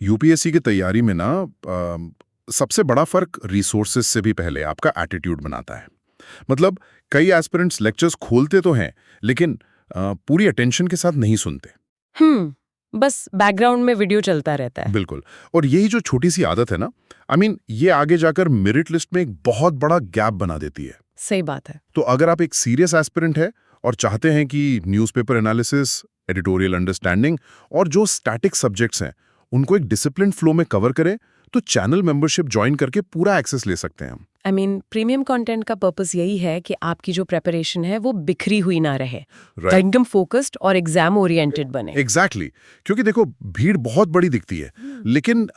UPSC की तैयारी में ना सबसे बड़ा फर्क रिसोर्सेज से भी पहले आपका एटीट्यूड बनाता है। मतलब कई एस्पिरेंट्स लेक्चर्स खोलते तो हैं, लेकिन पूरी अटेंशन के साथ नहीं सुनते। बस बैकग्राउंड में वीडियो चलता रहता है। बिल्कुल। और यही जो छोटी सी आदत है ना, ये आगे जाकर मेरिट लिस्ट में एक बहुत बड़ा गैप बना देती है। सही बात है। तो अगर आप एक सीरियस एस्पिरेंट है और चाहते हैं कि न्यूज़पेपर एनालिसिस, एडिटोरियल अंडरस्टैंडिंग और जो स्टैटिक सब्जेक्ट्स हैं उनको एक डिसिप्लिन फ्लो में कवर करें, तो चैनल मेंबरशिप ज्वाइन करके पूरा एक्सेस ले सकते हैं हम। प्रीमियम कंटेंट का पर्पस यही है कि आपकी जो प्रेपरेशन है वो बिखरी हुई ना रहे, Right. एकदम फोकस्ड और एग्जाम ओरिएंटेड बने। एग्जैक्टली क्योंकि देखो भीड़ बहुत बड़ी दिखती है, लेकिन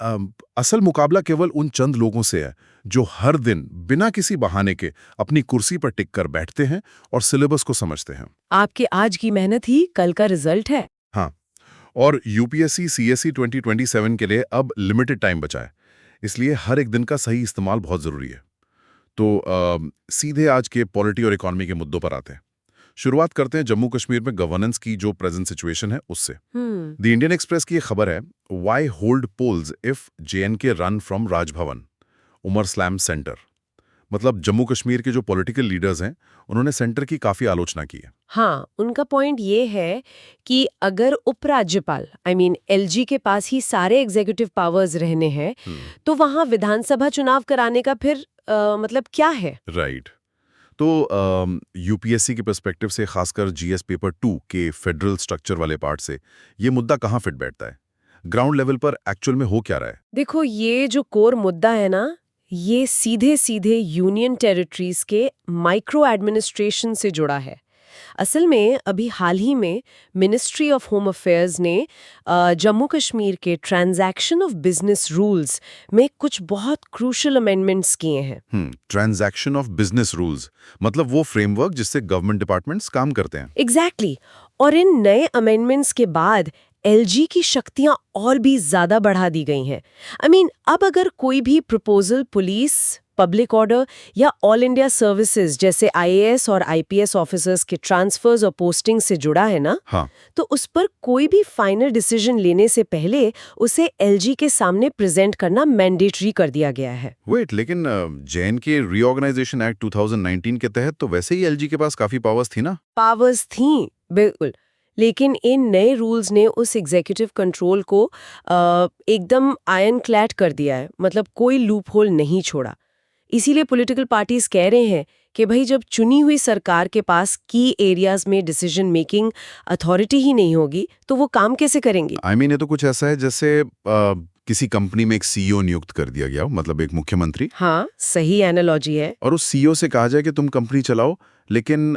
असल मुकाबला केवल उन चंद लोगों से है जो हर दिन बिना किसी बहाने के अपनी कुर्सी पर टिक कर बैठते हैं और सिलेबस को समझते हैं। आपके आज की मेहनत ही कल का रिजल्ट है। हाँ, और यूपीएससी सीएससी 2027 के लिए अब लिमिटेड टाइम बचा है, इसलिए हर एक दिन का सही इस्तेमाल बहुत जरूरी है। तो सीधे आज के पॉलिटी और इकोनॉमी के मुद्दों पर आते हैं। शुरुआत करते हैं जम्मू कश्मीर में गवर्नेंस की जो प्रेजेंट सिचुएशन है उससे। द इंडियन एक्सप्रेस की ये खबर है, why hold polls if J N K run from Raj Bhavan, Omar slam Centre. मतलब जम्मू कश्मीर के जो पॉलिटिकल लीडर्स हैं उन्होंने सेंटर की काफी आलोचना की है। हाँ, उनका पॉइंट ये है कि अगर उपराज्यपाल एलजी के पास ही सारे एग्जीक्यूटिव पावर्स रहने हैं तो वहां विधानसभा चुनाव कराने का फिर मतलब क्या है। राइट। तो यूपीएससी के पर्सपेक्टिव से, खासकर जीएस पेपर 2 के फेडरल स्ट्रक्चर वाले पार्ट से, ये मुद्दा कहाँ फिट बैठता है? ग्राउंड लेवल पर एक्चुअल में हो क्या रहा है? देखो, ये जो कोर मुद्दा है ना, ये सीधे सीधे यूनियन टेरिटरीज के माइक्रो एडमिनिस्ट्रेशन से जुड़ा है। असल में अभी हाल ही में मिनिस्ट्री ऑफ होम अफेयर्स ने जम्मू कश्मीर के ट्रांजैक्शन ऑफ बिजनेस रूल्स में कुछ बहुत क्रूशल अमेंडमेंट्स किए हैं। ट्रांजैक्शन ऑफ बिजनेस रूल्स मतलब वो फ्रेमवर्क जिससे गवर्नमेंट डिपार्टमेंट्स काम करते हैं। एग्जैक्टली। और इन नए अमेंडमेंट्स के बाद एलजी की शक्तियां और भी ज्यादा बढ़ा दी गई हैं। अब अगर कोई भी प्रपोजल पुलिस, पब्लिक ऑर्डर या ऑल इंडिया सर्विसेज जैसे आईएएस और आईपीएस ऑफिसर्स के ट्रांसफर्स और पोस्टिंग से जुड़ा है ना, हाँ। तो उस पर कोई भी फाइनल डिसीजन लेने से पहले उसे एलजी के सामने प्रेजेंट करना मैंडेटरी कर दिया गया है। वेट, लेकिन जेएनके रीऑर्गेनाइजेशन एक्ट 2019 के तहत तो वैसे ही एलजी के पास काफी पावर्स थी ना? पावर्स थी, बिल्कुल। लेकिन इन नए रूल्स ने उस एग्जीक्यूटिव कंट्रोल को एकदम आयरन क्लैड कर दिया है, मतलब कोई लूप होल नहीं छोड़ा। इसीलिए पॉलिटिकल पार्टीज कह रहे हैं कि भाई, जब चुनी हुई सरकार के पास की एरियाज में डिसीजन मेकिंग अथॉरिटी ही नहीं होगी तो वो काम कैसे करेंगे? ये तो कुछ ऐसा है जैसे किसी कंपनी में एक सीईओ नियुक्त कर दिया गया हो, मतलब एक मुख्यमंत्री। हाँ, सही एनालॉजी है। और उस सीईओ से कहा जाए कि तुम कंपनी चलाओ, लेकिन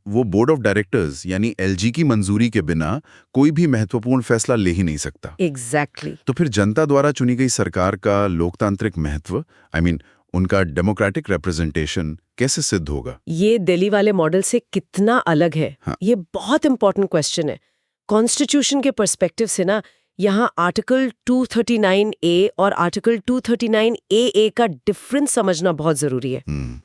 वो बोर्ड ऑफ डायरेक्टर्स यानी एलजी की मंजूरी के बिना कोई भी महत्वपूर्ण फैसला ले ही नहीं सकता। एग्जैक्टली। तो फिर जनता द्वारा चुनी गई सरकार का लोकतांत्रिक महत्व, उनका डेमोक्रेटिक रिप्रेजेंटेशन कैसे सिद्ध होगा? ये दिल्ली वाले मॉडल से कितना अलग है? हाँ। ये बहुत इंपॉर्टेंट क्वेश्चन है। कॉन्स्टिट्यूशन के पर्सपेक्टिव से ना, यहाँ आर्टिकल 239A और आर्टिकल 239AA का डिफरेंस समझना बहुत जरूरी है।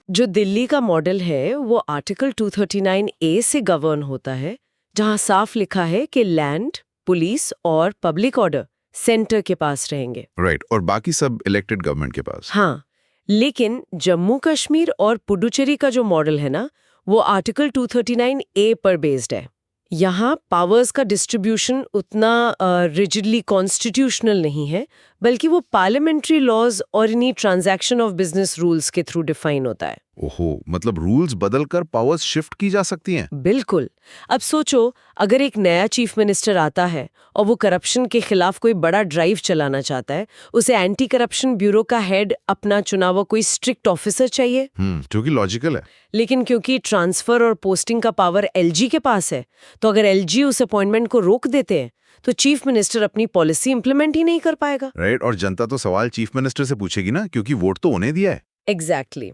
जो दिल्ली का मॉडल है वो आर्टिकल 239A से गवर्न होता है, जहाँ साफ लिखा है कि लैंड, पुलिस और पब्लिक ऑर्डर सेंटर के पास रहेंगे। राइट, और बाकी सब इलेक्टेड गवर्नमेंट के पास। हाँ, लेकिन जम्मू कश्मीर और पुडुचेरी का जो मॉडल है ना, वो आर्टिकल 239A पर बेस्ड है। यहाँ पावर्स का डिस्ट्रीब्यूशन उतना रिजिडली कॉन्स्टिट्यूशनल नहीं है, बल्कि वो पार्लियामेंट्री लॉज और इन्हीं ट्रांजैक्शन ऑफ बिजनेस रूल्स के थ्रू डिफाइन होता है। ओहो, मतलब रूल्स बदलकर पावर्स शिफ्ट की जा सकती हैं। बिल्कुल। अब सोचो, अगर एक नया चीफ मिनिस्टर आता है और वो करप्शन के खिलाफ कोई बड़ा ड्राइव चलाना चाहता है, उसे एंटी करप्शन ब्यूरो का हेड अपना चुना हुआ कोई स्ट्रिक्ट ऑफिसर चाहिए। जो कि लॉजिकल है। लेकिन क्योंकि ट्रांसफर और पोस्टिंग का पावर एलजी के पास है, तो अगर एलजी उस अपॉइंटमेंट को रोक देते हैं तो चीफ मिनिस्टर अपनी पॉलिसी इंप्लीमेंट ही नहीं कर पाएगा। राइट, और जनता तो सवाल चीफ मिनिस्टर से पूछेगी ना, क्योंकि वोट तो उन्हें दिया है। एग्जैक्टली।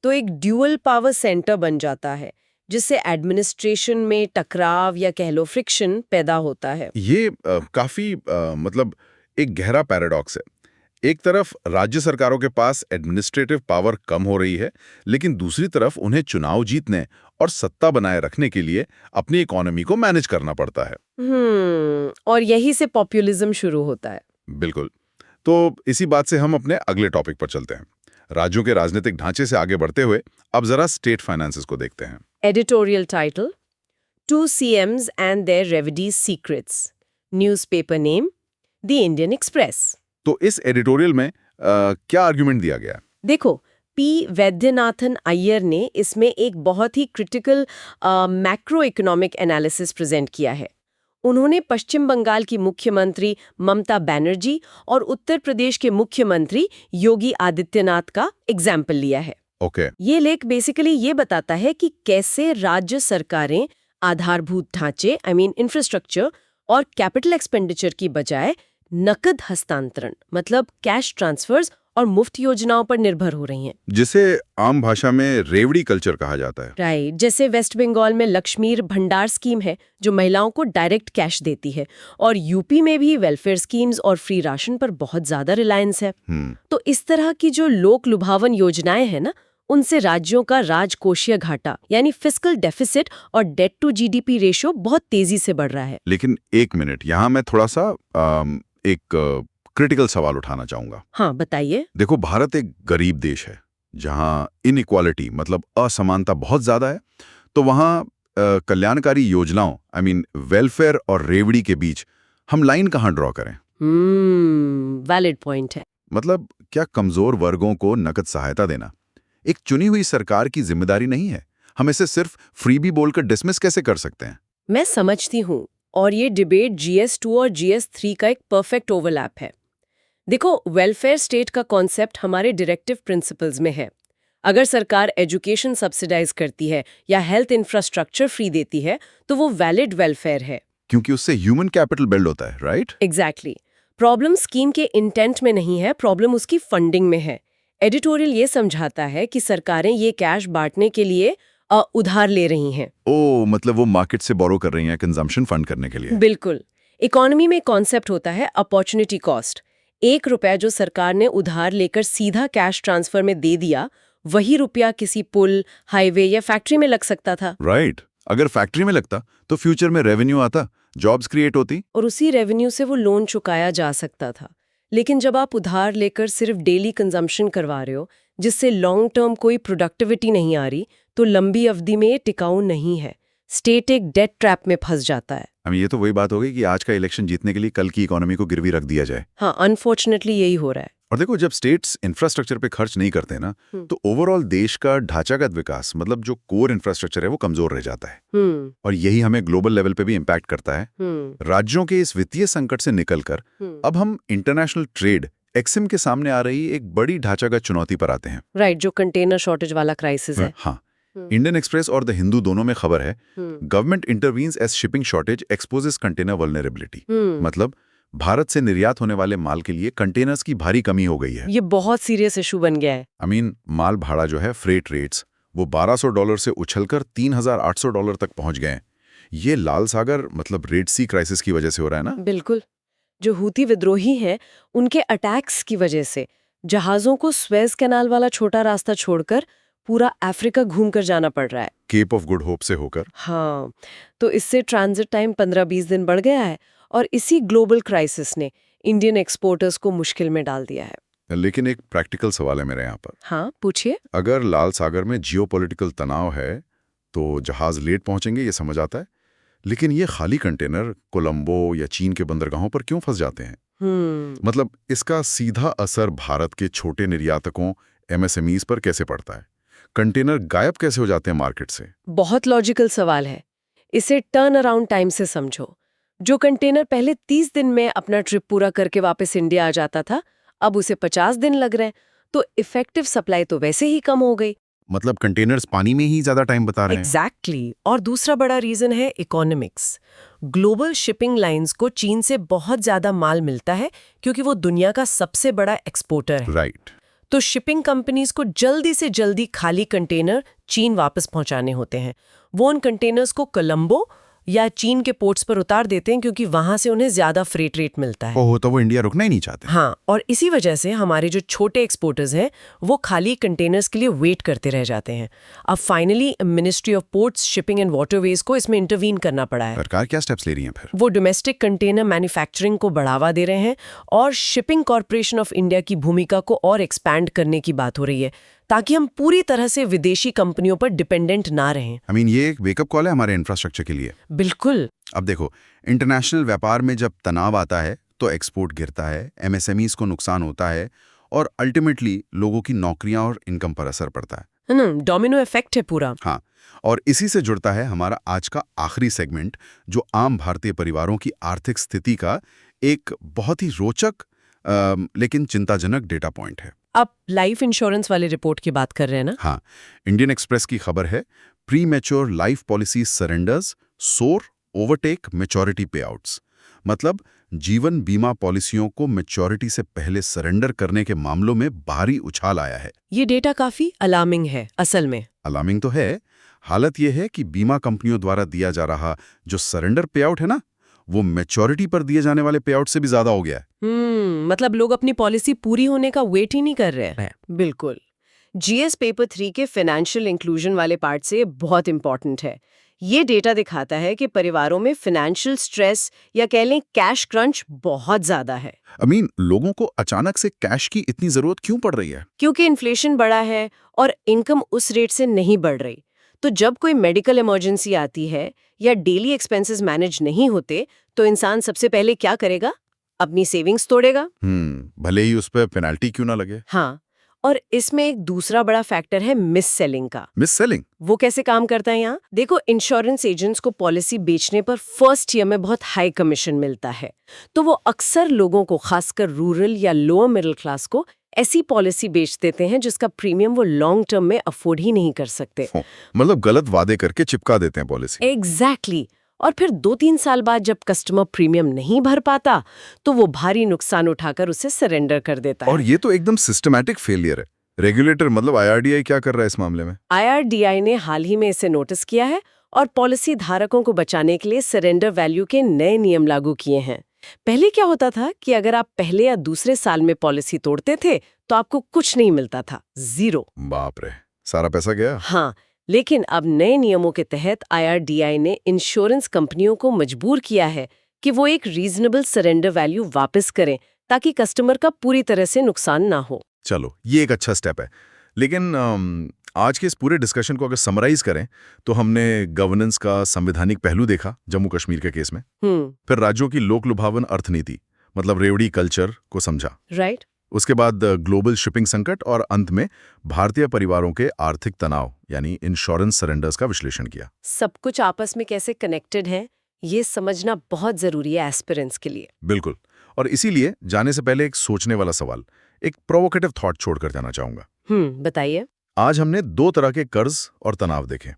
तो एक ड्यूअल पावर सेंटर बन जाता है, जिससे एडमिनिस्ट्रेशन में टकराव या कह लो फ्रिक्शन पैदा होता है। ये काफी मतलब एक गहरा पैराडॉक्स है। एक तरफ राज्य सरकारों के पास एडमिनिस्ट्रेटिव पावर कम हो रही है, लेकिन दूसरी तरफ उन्हें चुनाव जीतने और सत्ता बनाए रखने के लिए अपनी इकोनॉमी को मैनेज करना पड़ता है। और यही से पॉपुलिज्म शुरू होता है। बिल्कुल। तो इसी बात से हम अपने अगले टॉपिक पर चलते हैं। राज्यों के राजनीतिक ढांचे से आगे बढ़ते हुए अब जरा स्टेट फाइनेंसेस को देखते हैं। Editorial title: Two CMs and Their Reveries Secrets. Newspaper name: The Indian Express. तो इस एडिटोरियल में क्या आर्गुमेंट दिया गया? देखो, पी वैद्यनाथन अय्यर ने इसमें एक बहुत ही critical macro economic analysis present किया है। उन्होंने पश्चिम बंगाल की मुख्यमंत्री ममता बनर्जी और उत्तर प्रदेश के मुख्यमंत्री योगी आदित्यनाथ का एग्जाम्पल लिया है। ओके। ये लेख बेसिकली ये बताता है कि कैसे राज्य सरकारें आधारभूत ढांचे इंफ्रास्ट्रक्चर और कैपिटल एक्सपेंडिचर की बजाय नकद हस्तांतरण मतलब कैश ट्रांसफर्स और मुफ्त योजनाओं पर निर्भर हो रही हैं। जिसे आम भाषा में रेवड़ी कल्चर कहा जाता है। राइट, जैसे वेस्ट बंगाल में लक्ष्मीर भंडार स्कीम है जो महिलाओं को डायरेक्ट कैश देती है, और यूपी में भी वेलफेयर स्कीम्स और फ्री राशन पर बहुत ज्यादा रिलायंस है। तो इस तरह की जो लोक लुभावन योजनाएं हैं ना, उनसे राज्यों का राजकोषीय घाटा यानी फिस्कल डेफिसिट और डेट टू जीडीपी रेशियो बहुत तेजी से बढ़ रहा है। लेकिन एक मिनट, यहाँ मैं थोड़ा सा एक क्रिटिकल सवाल उठाना चाहूंगा। हाँ, बताइए। देखो, भारत एक गरीब देश है जहां इनइक्वालिटी मतलब असमानता बहुत ज्यादा है। तो वहां कल्याणकारी योजनाओं वेलफेयर और रेवड़ी के बीच हम लाइन कहाँ ड्रॉ करें? वैलिड पॉइंट है। मतलब क्या कमजोर वर्गों को नकद सहायता देना एक चुनी हुई सरकार की जिम्मेदारी नहीं है? हम इसे सिर्फ फ्रीबी बोलकर डिसमिस कैसे कर सकते हैं? मैं समझती हूँ, और ये डिबेट GS2 और GS3 का एक परफेक्ट ओवरलैप है। देखो, वेलफेयर स्टेट का कॉन्सेप्ट हमारे डायरेक्टिव प्रिंसिपल्स में है। अगर सरकार एजुकेशन सब्सिडाइज करती है या हेल्थ इंफ्रास्ट्रक्चर फ्री देती है तो वो वैलिड वेलफेयर है, क्योंकि उससे ह्यूमन कैपिटल बिल्ड होता है, राइट? एग्जैक्टली। प्रॉब्लम स्कीम के इंटेंट में नहीं है, प्रॉब्लम उसकी फंडिंग में है। एडिटोरियल ये समझाता है कि सरकारें ये कैश बांटने के लिए उधार ले रही हैं। मतलब वो मार्केट से बोरो कर रही हैं कंजम्पशन फंड करने के लिए। बिल्कुल। इकोनॉमी में कॉन्सेप्ट होता है अपॉर्चुनिटी कॉस्ट। 1 रुपया जो सरकार ने उधार लेकर सीधा कैश ट्रांसफर में दे दिया, वही रुपया किसी पुल, हाईवे या फैक्ट्री में लग सकता था। राइट। अगर फैक्ट्री में लगता तो फ्यूचर में रेवेन्यू आता, जॉब्स क्रिएट होती, और उसी रेवेन्यू से वो लोन चुकाया जा सकता था। लेकिन जब आप उधार लेकर सिर्फ डेली कंजम्पशन करवा रहे हो, जिससे लॉन्ग टर्म कोई प्रोडक्टिविटी नहीं आ रही, तो लंबी अवधि में ये टिकाऊ नहीं है। स्टेट एक डेट ट्रैप में फंस जाता है। ये तो वही बात हो गई कि आज का इलेक्शन जीतने के लिए कल की इकोनॉमी को गिरवी रख दिया जाए। हाँ, अनफॉर्चुनेटली यही हो रहा है। और देखो, जब स्टेट्स इंफ्रास्ट्रक्चर पे खर्च नहीं करते ना, तो ओवरऑल देश का ढांचागत विकास मतलब जो कोर इंफ्रास्ट्रक्चर है वो कमजोर रह जाता है। और यही हमें ग्लोबल लेवल पे भी इम्पैक्ट करता है। राज्यों के इस वित्तीय संकट से निकलकर अब हम इंटरनेशनल ट्रेड एक्सिम के सामने आ रही एक बड़ी ढांचागत चुनौती पर आते हैं। राइट, जो कंटेनर शॉर्टेज वाला क्राइसिस है। हाँ, इंडियन एक्सप्रेस और द हिंदू दोनों में खबर है, government intervenes as shipping shortage exposes container vulnerability. मतलब भारत से निर्यात होने वाले माल के लिए कंटेनर्स की भारी कमी हो गई है। ये बहुत सीरियस इशू बन गया है। माल भाड़ा जो है, फ्रेट रेट्स, वो $1200 से उछलकर $3800 तक पहुंच गए। ये लाल सागर मतलब रेड सी क्राइसिस की वजह से हो रहा है ना? बिल्कुल। जो हूती विद्रोही हैं, उनके अटैक्स की वजह से जहाजों को स्वेज कैनाल वाला छोटा रास्ता छोड़कर पूरा अफ्रीका घूमकर जाना पड़ रहा है, केप ऑफ गुड होप से होकर। हाँ, तो इससे ट्रांजिट टाइम 15-20 दिन बढ़ गया है, और इसी ग्लोबल क्राइसिस ने इंडियन एक्सपोर्टर्स को मुश्किल में डाल दिया है। लेकिन एक प्रैक्टिकल सवाल है मेरे यहाँ पर। हाँ, पूछिए। अगर लाल सागर में जियोपॉलिटिकल तनाव है तो जहाज लेट पहुंचेंगे, ये समझ आता है, लेकिन ये खाली कंटेनर कोलंबो या चीन के बंदरगाहों पर क्यों फंस जाते हैं? मतलब इसका सीधा असर भारत के छोटे निर्यातकों MSMEs पर कैसे पड़ता है? कंटेनर गायब कैसे हो जाते हैं मार्केट से? बहुत लॉजिकल सवाल है। इसे टर्न अराउंड टाइम से समझो। जो कंटेनर पहले 30 दिन में अपना ट्रिप पूरा करके वापस इंडिया आ जाता था, अब उसे 50 दिन लग रहे हैं, तो इफेक्टिव सप्लाई तो वैसे ही कम हो गई। मतलब कंटेनर्स पानी में ही ज्यादा टाइम बता रहे हैं। एग्जैक्टली। और दूसरा बड़ा रीजन है इकोनॉमिक्स। ग्लोबल शिपिंग लाइंस को चीन से बहुत ज्यादा माल मिलता है क्योंकि वो दुनिया का सबसे बड़ा एक्सपोर्टर है। राइट। तो शिपिंग कंपनीज को जल्दी से जल्दी खाली कंटेनर चीन वापस पहुंचाने होते हैं। वो उन कंटेनर्स को कोलंबो या चीन के पोर्ट्स पर उतार देते हैं क्योंकि वहां से उन्हें ज्यादा फ्रेट रेट मिलता है। ओह, तो वो इंडिया रुकना ही नहीं चाहते। हाँ, और इसी वजह से हमारे जो छोटे एक्सपोर्टर्स हैं वो खाली कंटेनर्स के लिए वेट करते रह जाते हैं। अब finally ministry of ports, shipping and waterways को इसमें इंटरवीन करना पड़ा है। सरकार क्या स्टेप्स ले रही है फिर? वो डोमेस्टिक कंटेनर मैन्युफैक्चरिंग को बढ़ावा दे रहे हैं और शिपिंग कॉरपोरेशन ऑफ इंडिया की भूमिका को और एक्सपैंड करने की बात हो रही है ताकि हम पूरी तरह से विदेशी कंपनियों पर डिपेंडेंट ना रहें। ये एक वेकअप कॉल है हमारे इंफ्रास्ट्रक्चर के लिए। बिल्कुल। अब देखो, इंटरनेशनल व्यापार में जब तनाव आता है तो एक्सपोर्ट गिरता है, एमएसएमईज को नुकसान होता है और अल्टीमेटली लोगों की नौकरियां और इनकम पर असर पड़ता है। डोमिनो इफेक्ट है पूरा। हाँ, और इसी से जुड़ता है हमारा आज का आखिरी सेगमेंट, जो आम भारतीय परिवारों की आर्थिक स्थिति का एक बहुत ही रोचक लेकिन चिंताजनक डेटा पॉइंट है। आप लाइफ इंश्योरेंस वाले रिपोर्ट की बात कर रहे हैं ना? हाँ, इंडियन एक्सप्रेस की खबर है, pre mature life policy surrenders सोर ओवरटेक मैच्योरिटी पेआउट्स। मतलब जीवन बीमा पॉलिसियों को मैच्योरिटी से पहले सरेंडर करने के मामलों में भारी उछाल आया है। ये डेटा काफी अलार्मिंग है असल में। अलार्मिंग तो है। हालत यह है कि बीमा कंपनियों द्वारा दिया जा रहा जो सरेंडर पेआउट है ना, वो मैच्योरिटी पर दिए जाने वाले पेआउट से भी ज्यादा हो गया है। मतलब लोग अपनी पॉलिसी पूरी होने का वेट ही नहीं कर रहे हैं। बिल्कुल। जीएस पेपर 3 के फाइनेंशियल इंक्लूजन वाले पार्ट से बहुत इंपॉर्टेंट है। ये डेटा दिखाता है कि परिवारों में फाइनेंशियल स्ट्रेस या कह लें कैश क्रंच बहुत ज्यादा है। लोगों को अचानक से कैश की इतनी जरूरत क्यों पड़ रही है? क्योंकि इन्फ्लेशन बढ़ा है और इनकम उस रेट से नहीं बढ़ रही। तो जब कोई मेडिकल इमरजेंसी आती है या डेली एक्सपेंसेस मैनेज नहीं होते तो इंसान सबसे पहले क्या करेगा? अपनी सेविंग्स तोड़ेगा। भले ही उस पर पेनल्टी क्यों ना लगे। हाँ, और इसमें एक दूसरा बड़ा फैक्टर है मिस सेलिंग का। Miss selling? वो कैसे काम करता है यहाँ? देखो, इंश्योरेंस एजेंट्स को पॉलिसी बेचने पर फर्स्ट ईयर में बहुत हाई कमीशन मिलता है, तो वो अक्सर लोगों को, खासकर रूरल या लोअर मिडिल क्लास को, ऐसी पॉलिसी बेच देते हैं जिसका प्रीमियम वो लॉन्ग टर्म में अफोर्ड ही नहीं कर सकते। मतलब गलत वादे करके चिपका देते हैं पॉलिसी। एग्जैक्टली। और फिर 2-3 साल बाद जब कस्टमर प्रीमियम नहीं भर पाता तो वो भारी नुकसान उठाकर उसे सरेंडर कर देता है। और ये तो एकदम सिस्टमैटिक फेलियर है। रेगुलेटर मतलब आईआरडीआई क्या कर रहा है इस मामले में? आईआरडीआई ने हाल ही में इसे नोटिस किया है और पॉलिसी धारकों को बचाने के लिए सरेंडर वैल्यू के नए नियम लागू किए हैं। पहले क्या होता था कि अगर आप पहले या दूसरे साल में पॉलिसी तोड़ते थे तो आपको कुछ नहीं मिलता था, जीरो। बाप रे, सारा पैसा गया। हाँ, लेकिन अब नए नियमों के तहत आईआरडीआई ने इंश्योरेंस कंपनियों को मजबूर किया है कि वो एक रीजनेबल सरेंडर वैल्यू वापस करें ताकि कस्टमर का पूरी तरह से नुकसान ना हो। चलो, ये एक अच्छा स्टेप है। लेकिन आज के इस पूरे डिस्कशन को अगर समराइज करें तो हमने गवर्नेंस का संवैधानिक पहलू देखा जम्मू कश्मीर के केस में, फिर राज्यों की लोक लुभावन अर्थनीति मतलब रेवड़ी कल्चर को समझा, राइट। उसके बाद ग्लोबल शिपिंग संकट और अंत में भारतीय परिवारों के आर्थिक तनाव यानी इंश्योरेंस सरेंडर्स का विश्लेषण किया। सब कुछ आपस में कैसे कनेक्टेड है ये समझना बहुत जरूरी है एस्पिरेंट्स के लिए। बिल्कुल। और इसीलिए जाने से पहले एक सोचने वाला सवाल, एक प्रोवोकेटिव थॉट छोड़कर जाना चाहूंगा। बताइए। आज हमने 2 तरह के कर्ज और तनाव देखे।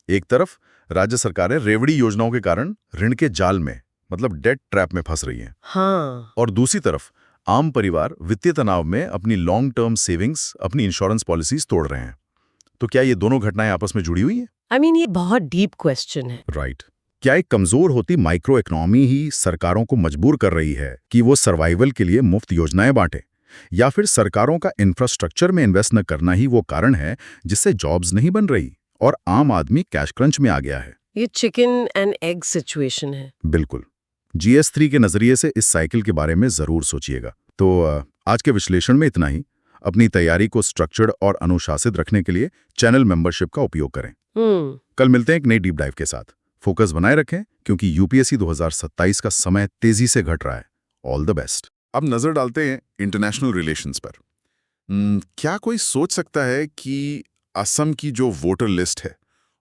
एक तरफ राज्य सरकारें रेवड़ी योजनाओं के कारण ऋण के जाल में मतलब डेट ट्रैप में फंस रही हैं। हाँ। और दूसरी तरफ आम परिवार वित्तीय तनाव में अपनी लॉन्ग टर्म सेविंग्स, अपनी इंश्योरेंस पॉलिसीज तोड़ रहे हैं। तो क्या ये दोनों घटनाएं आपस में जुड़ी हुई हैं? ये बहुत डीप क्वेश्चन है। राइट। क्या एक कमजोर होती माइक्रो इकोनॉमी ही सरकारों को मजबूर कर रही है कि वो सर्वाइवल के लिए मुफ्त योजनाएं बांटे, या फिर सरकारों का इंफ्रास्ट्रक्चर में इन्वेस्ट न करना ही वो कारण है जिससे जॉब्स नहीं बन रही और आम आदमी कैश क्रंच में आ गया है? ये चिकन एंड एग सिचुएशन है। बिल्कुल। GS3 के नजरिए से इस साइकिल के बारे में जरूर सोचिएगा। तो आज के विश्लेषण में इतना ही। अपनी तैयारी को स्ट्रक्चर्ड और अनुशासित रखने के लिए चैनल मेंबरशिप का उपयोग करें। कल मिलते हैं एक नई डीप डाइव के साथ। फोकस बनाए रखें क्योंकि यूपीएससी 2027 का समय तेजी से घट रहा है। All the best. अब नजर डालते हैं इंटरनेशनल रिलेशंस पर। क्या कोई सोच सकता है कि असम की जो वोटर लिस्ट है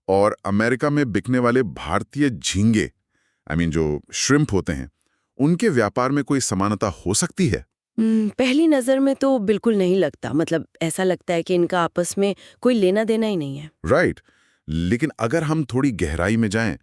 और अमेरिका में बिकने वाले भारतीय झींगे जो श्रिम्प होते हैं, उनके व्यापार में कोई समानता हो सकती है? पहली नजर में तो बिल्कुल नहीं लगता। मतलब ऐसा लगता है कि इनका आपस में कोई लेना देना ही नहीं है। राइट। लेकिन अगर हम थोड़ी गहराई में जाएं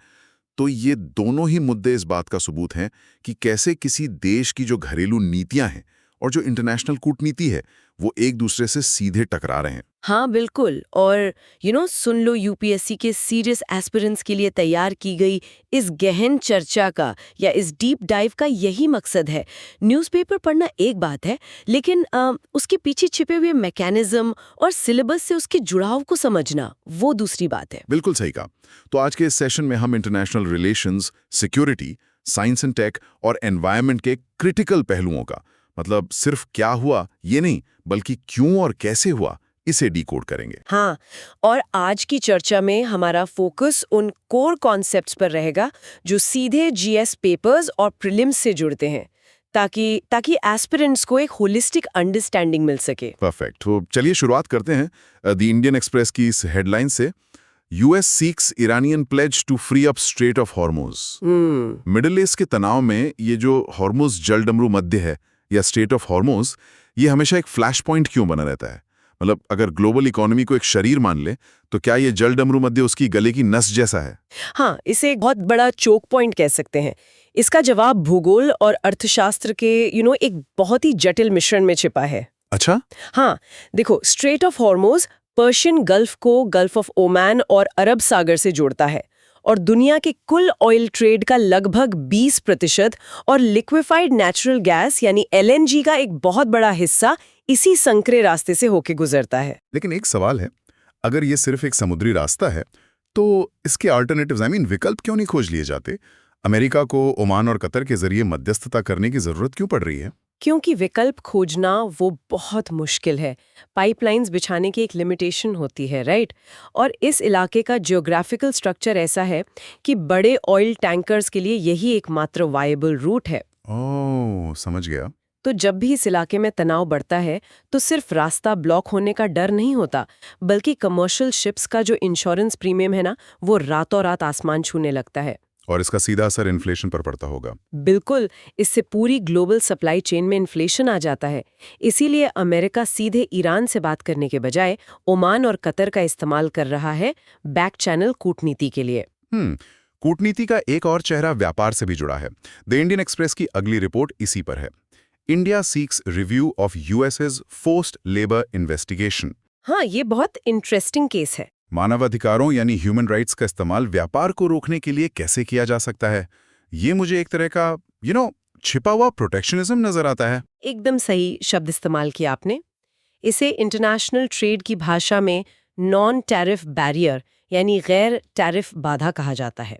तो ये दोनों ही मुद्दे इस बात का सबूत हैं कि कैसे किसी देश की जो घरेलू नीतियां हैं और जो इंटरनेशनल कूटनीति है वो एक दूसरे से सीधे टकरा रहे हैं। हाँ बिल्कुल। और सुन लो, यूपीएससी के सीरियस एस्पिरेंट्स के लिए तैयार की गई इस गहन चर्चा का या इस डीप डाइव का यही मकसद है। न्यूज़पेपर पढ़ना एक बात है, लेकिन उसके पीछे छिपे हुए मैकेनिज्म और सिलेबस से उसके जुड़ाव को समझना वो दूसरी बात है। बिल्कुल सही कहा। तो आज के इस सेशन में हम international relations, security, science and tech और एनवायरनमेंट के क्रिटिकल पहलुओं का, मतलब सिर्फ क्या हुआ ये नहीं, बल्कि क्यों और कैसे हुआ, इसे डिकोड करेंगे। हाँ, और आज की चर्चा में हमारा फोकस उन कोर कॉन्सेप्ट्स पर रहेगा जो सीधे जीएस पेपर्स और प्रीलिम्स से जुड़ते हैं, ताकि एस्पिरेंट्स को एक होलिस्टिक अंडरस्टैंडिंग मिल सके। परफेक्ट। तो चलिए शुरुआत करते हैं द इंडियन एक्सप्रेस की इस हेडलाइन से। US seeks Iranian pledge to free up Strait of Hormuz. Middle East के तनाव में ये जो हॉर्मुज जलडमरू मध्य है या स्ट्रेट ऑफ हॉर्मुज, ये हमेशा एक फ्लैश पॉइंट क्यों बना रहता है? मतलब अगर ग्लोबल इकोनॉमी को एक शरीर मान ले तो क्या ये जलडमरू मध्य उसकी गले की नस जैसा है? हाँ, इसे एक बहुत बड़ा चोक पॉइंट कह सकते हैं। इसका जवाब भूगोल और अर्थशास्त्र के एक बहुत ही जटिल मिश्रण में छिपा है। अच्छा। हाँ, देखो, straight of Hormuz Persian gulf को गल्फ ऑफ ओमान और अरब सागर से जोड़ता है और दुनिया के कुल ऑयल ट्रेड का लगभग 20% और लिक्विफाइड नेचुरल गैस यानी एलएनजी का एक बहुत बड़ा हिस्सा इसी संकरे रास्ते से होके गुजरता है। लेकिन एक सवाल है, अगर ये सिर्फ एक समुद्री रास्ता है तो इसके अल्टरनेटिव्स विकल्प क्यों नहीं खोज लिए जाते? अमेरिका को ओमान और कतर के जरिए मध्यस्थता करने की जरूरत क्यों पड़ रही है? क्योंकि विकल्प खोजना वो बहुत मुश्किल है। पाइपलाइंस बिछाने की एक लिमिटेशन होती है, राइट? और इस इलाके का जियोग्राफिकल स्ट्रक्चर ऐसा है कि बड़े ऑयल टैंकर्स के लिए यही एकमात्र वायबल रूट है। ओह, समझ गया। तो जब भी इस इलाके में तनाव बढ़ता है तो सिर्फ रास्ता ब्लॉक होने का डर नहीं होता, बल्कि कमर्शियल शिप्स का जो इंश्योरेंस प्रीमियम है ना, वो रातों रात आसमान छूने लगता है। और इसका सीधा असर इन्फ्लेशन पर पड़ता होगा। बिल्कुल, इससे पूरी ग्लोबल सप्लाई चेन में इन्फ्लेशन आ जाता है। इसीलिए अमेरिका सीधे ईरान से बात करने के बजाय ओमान और कतर का इस्तेमाल कर रहा है बैक चैनल कूटनीति के लिए। कूटनीति का एक और चेहरा व्यापार से भी जुड़ा है। द इंडियन एक्सप्रेस की अगली रिपोर्ट इसी पर है। India seeks review of US's forced labour investigation. हाँ, ये बहुत इंटरेस्टिंग केस है। मानवाधिकारों यानी ह्यूमन राइट्स का इस्तेमाल व्यापार को रोकने के लिए कैसे किया जा सकता है? ये मुझे एक तरह का छिपा हुआ प्रोटेक्शनिज्म नजर आता है। एकदम सही शब्द इस्तेमाल किया आपने। इसे इंटरनेशनल ट्रेड की भाषा में नॉन टैरिफ बैरियर यानी गैर टैरिफ बाधा कहा जाता है।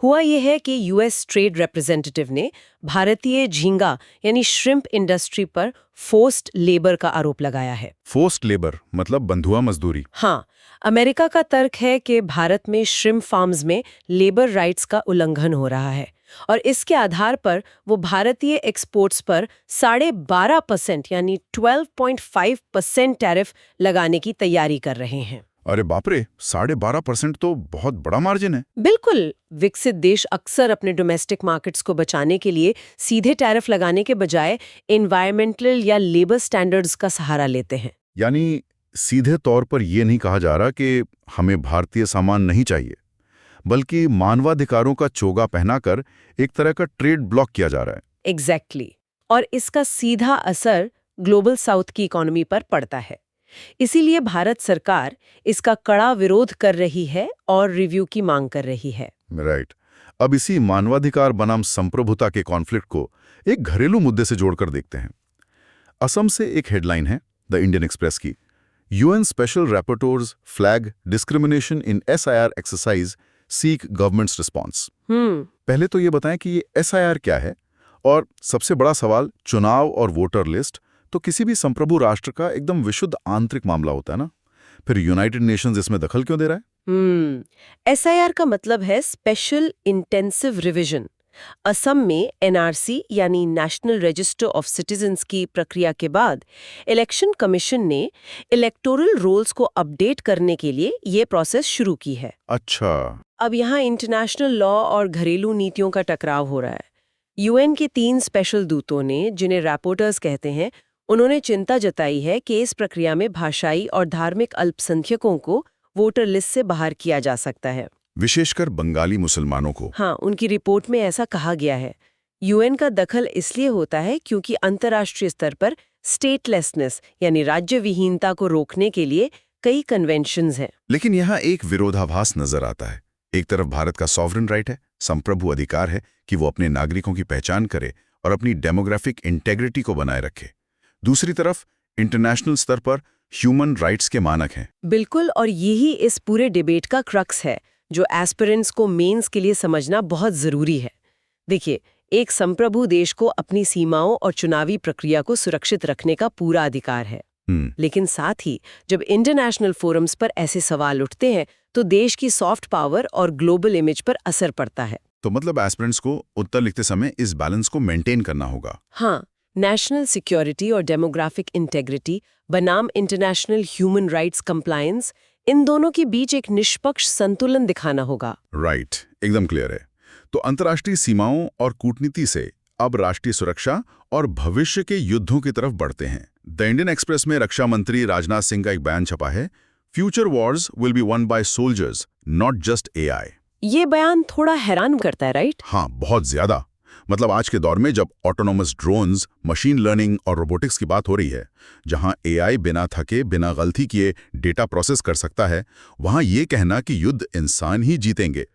हुआ यह है कि यूएस ट्रेड रिप्रेजेंटेटिव ने भारतीय झींगा यानी श्रिम्प इंडस्ट्री पर फोर्स्ड लेबर का आरोप लगाया है। फोर्स्ड लेबर मतलब बंधुआ मजदूरी। हाँ, अमेरिका का तर्क है कि भारत में श्रिम्प फार्म्स में लेबर राइट्स का उल्लंघन हो रहा है और इसके आधार पर वो भारतीय एक्सपोर्ट्स पर 12.5% यानी 12.5% टैरिफ लगाने की तैयारी कर रहे हैं। अरे बाप रे, 12.5% तो बहुत बड़ा मार्जिन है। बिल्कुल, विकसित देश अक्सर अपने डोमेस्टिक मार्केट्स को बचाने के लिए सीधे टैरिफ लगाने के बजाय एनवायरमेंटल या लेबर स्टैंडर्ड्स का सहारा लेते हैं। यानी सीधे तौर पर यह नहीं कहा जा रहा कि हमें भारतीय सामान नहीं चाहिए, बल्कि मानवाधिकारों का चोगा पहनाकर एक तरह का ट्रेड ब्लॉक किया जा रहा है। एग्जैक्टली। और इसका सीधा असर ग्लोबल साउथ की इकोनॉमी पर पड़ता है। इसीलिए भारत सरकार इसका कड़ा विरोध कर रही है और रिव्यू की मांग कर रही है। राइट। अब इसी मानवाधिकार बनाम संप्रभुता के कॉन्फ्लिक्ट को एक घरेलू मुद्दे से जोड़कर देखते हैं। असम से एक हेडलाइन है द इंडियन एक्सप्रेस की। UN special rapporteurs flag discrimination in SIR exercise seek government's response. पहले तो ये बताएं कि ये एसआईआर क्या है, और सबसे बड़ा सवाल, चुनाव और वोटर लिस्ट तो किसी भी संप्रभु राष्ट्र का एकदम विशुद्ध आंतरिक मामला होता है ना, फिर यूनाइटेड नेशंस इसमें दखल क्यों दे रहा है? एसआईआर का मतलब है स्पेशल इंटेंसिव रिवीजन। असम में एनआरसी यानी नेशनल रजिस्टर ऑफ सिटीजन्स की प्रक्रिया के बाद इलेक्शन कमीशन ने इलेक्टोरल रोल्स को अपडेट करने के लिए ये प्रोसेस शुरू की है। अच्छा। अब यहाँ इंटरनेशनल लॉ और घरेलू नीतियों का टकराव हो रहा है। यूएन के 3 स्पेशल दूतों ने, जिन्हें रैपोर्टर्स कहते हैं, उन्होंने चिंता जताई है कि इस प्रक्रिया में भाषाई और धार्मिक अल्पसंख्यकों को वोटर लिस्ट से बाहर किया जा सकता है, विशेषकर बंगाली मुसलमानों को। हाँ, उनकी रिपोर्ट में ऐसा कहा गया है। यूएन का दखल इसलिए होता है क्योंकि अंतर्राष्ट्रीय स्तर पर स्टेटलेसनेस यानी राज्य विहीनता को रोकने के लिए कई कन्वेंशंस हैं। लेकिन यहाँ एक विरोधाभास नजर आता है। एक तरफ भारत का सॉवरेन राइट है, संप्रभु अधिकार है कि वो अपने नागरिकों की पहचान करे और अपनी डेमोग्राफिक इंटेग्रिटी को बनाए रखे। दूसरी तरफ इंटरनेशनल स्तर पर ह्यूमन राइट्स के मानक हैं। बिल्कुल, और यही इस पूरे डिबेट का क्रक्स है जो एस्पिरेंट्स को मेंस के लिए समझना बहुत जरूरी है। देखिए, एक संप्रभु देश को अपनी सीमाओं और चुनावी प्रक्रिया को सुरक्षित रखने का पूरा अधिकार है, लेकिन साथ ही जब इंटरनेशनल फोरम्स पर ऐसे सवाल उठते हैं तो देश की सॉफ्ट पावर और ग्लोबल इमेज पर असर पड़ता है। तो मतलब एस्पिरेंट्स को उत्तर लिखते समय इस बैलेंस को मेंटेन करना होगा। हाँ, नेशनल सिक्योरिटी और डेमोग्राफिक इंटेग्रिटी बनाम इंटरनेशनल ह्यूमन राइट्स कंप्लायंस, इन दोनों के बीच एक निष्पक्ष संतुलन दिखाना होगा। राइट, एकदम क्लियर है। तो अंतर्राष्ट्रीय सीमाओं और कूटनीति से अब राष्ट्रीय सुरक्षा और भविष्य के युद्धों की तरफ बढ़ते हैं। द इंडियन एक्सप्रेस में रक्षा मंत्री राजनाथ सिंह का एक बयान छपा है, future Wars will be one by soldiers, not just AI. ये बयान थोड़ा हैरान करता है, राइट? हाँ, बहुत ज्यादा। मतलब आज के दौर में जब ऑटोनोमस ड्रोन्स, मशीन लर्निंग और रोबोटिक्स की बात हो रही है, जहां एआई बिना थके, बिना गलती किए डेटा प्रोसेस कर सकता है, वहां ये कहना कि युद्ध इंसान ही जीतेंगे,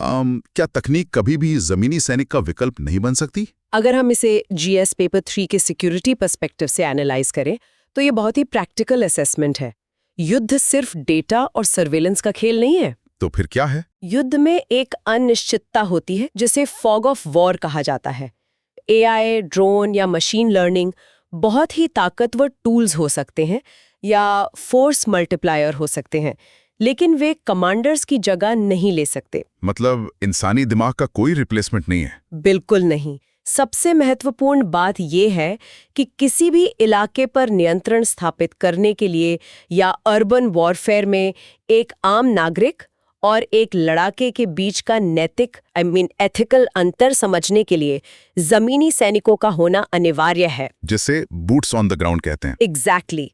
क्या तकनीक कभी भी जमीनी सैनिक का विकल्प नहीं बन सकती? अगर हम इसे जीएस पेपर 3 के सिक्योरिटी पर्सपेक्टिव से एनालाइज करें तो ये बहुत ही प्रैक्टिकल असेसमेंट है। युद्ध सिर्फ डेटा और सर्वेलेंस का खेल नहीं है। तो फिर क्या है? युद्ध में एक अनिश्चितता होती है जिसे फॉग ऑफ वॉर कहा जाता है। एआई, ड्रोन या मशीन लर्निंग बहुत ही ताकतवर टूल्स हो सकते हैं या फोर्स मल्टीप्लायर हो सकते हैं, लेकिन वे कमांडर्स की जगह नहीं ले सकते। मतलब इंसानी दिमाग का कोई रिप्लेसमेंट नहीं है? बिल्कुल नहीं। सबसे महत्वपूर्ण बात यह है कि किसी भी इलाके पर नियंत्रण स्थापित करने के लिए या अर्बन वॉरफेयर में एक आम नागरिक और एक लड़ाके के बीच का नैतिक एथिकल अंतर समझने के लिए जमीनी सैनिकों का होना अनिवार्य है, जिसे बूट्स ऑन द ग्राउंड कहते हैं। एग्जैक्टली।